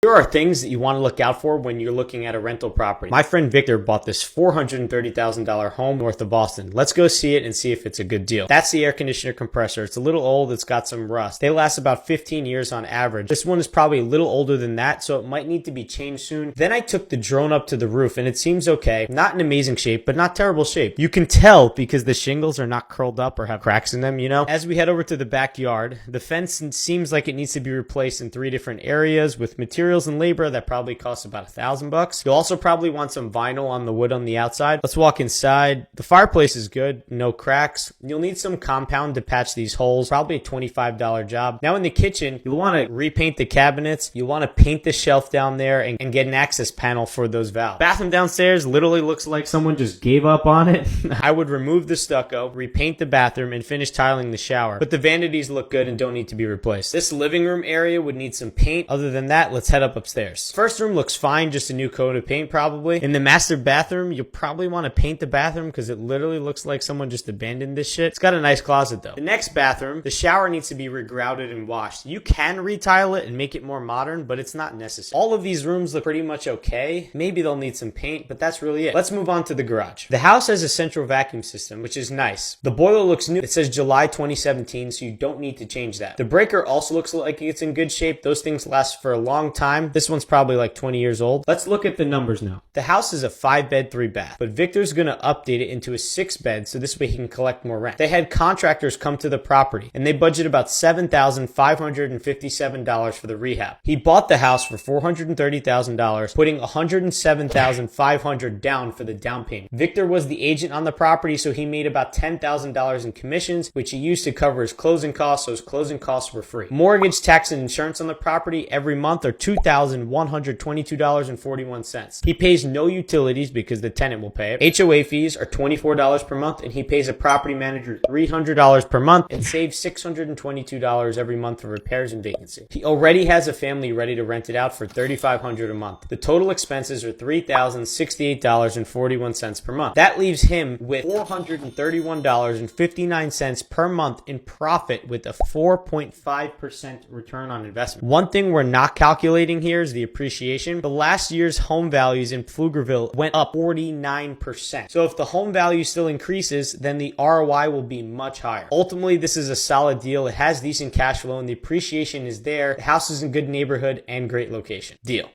There are things that you want to look out for when you're looking at a rental property. My friend Victor bought this $430,000 home north of Boston. Let's go see it and see if it's a good deal. That's the air conditioner compressor. It's a little old. It's got some rust. They last about 15 years on average. This one is probably a little older than that, so it might need to be changed soon. Then I took the drone up to the roof and it seems okay. Not in amazing shape, but not terrible shape. You can tell because the shingles are not curled up or have cracks in them, you know? As we head over to the backyard, the fence seems like it needs to be replaced in 3 different areas with materials and labor that probably costs about $1,000. You'll also probably want some vinyl on the wood on the outside. Let's walk inside. The fireplace is good, no cracks. You'll need some compound to patch these holes, probably a $25 job. Now in the kitchen, you'll want to repaint the cabinets. You'll want to paint the shelf down there and get an access panel for those valves. Bathroom downstairs literally looks like someone just gave up on it. I would remove the stucco, repaint the bathroom, and finish tiling the shower. But the vanities look good and don't need to be replaced. This living room area would need some paint. Other than that, let's head up upstairs. First room looks fine, just a new coat of paint probably. In the master bathroom, you'll probably want to paint the bathroom because it literally looks like someone just abandoned this shit. It's got a nice closet though. The next bathroom, the shower needs to be regrouted and washed. You can retile it and make it more modern, but it's not necessary. All of these rooms look pretty much okay. Maybe they'll need some paint, but that's really it. Let's move on to the garage. The house has a central vacuum system, which is nice. The boiler looks new. It says July 2017, so you don't need to change that. The breaker also looks like it's in good shape. Those things last for a long time. This one's probably like 20 years old. Let's look at the numbers now. The house is a 5-bed, 3-bath, but Victor's gonna update it into a 6-bed so this way he can collect more rent. They had contractors come to the property and they budgeted about $7,557 for the rehab. He bought the house for $430,000, putting $107,500 down for the down payment. Victor was the agent on the property, so he made about $10,000 in commissions, which he used to cover his closing costs, so his closing costs were free. Mortgage, tax, and insurance on the property every month are $2,122.41. He pays no utilities because the tenant will pay it. HOA fees are $24 per month, and he pays a property manager $300 per month and saves $622 every month for repairs and vacancy. He already has a family ready to rent it out for $3,500 a month. The total expenses are $3,068.41 per month. That leaves him with $431.59 per month in profit with a 4.5% return on investment. One thing we're not calculating here is the appreciation. The last year's home values in Pflugerville went up 49%. So if the home value still increases, then the ROI will be much higher. Ultimately, this is a solid deal. It has decent cash flow and the appreciation is there. The house is in good neighborhood and great location. Deal.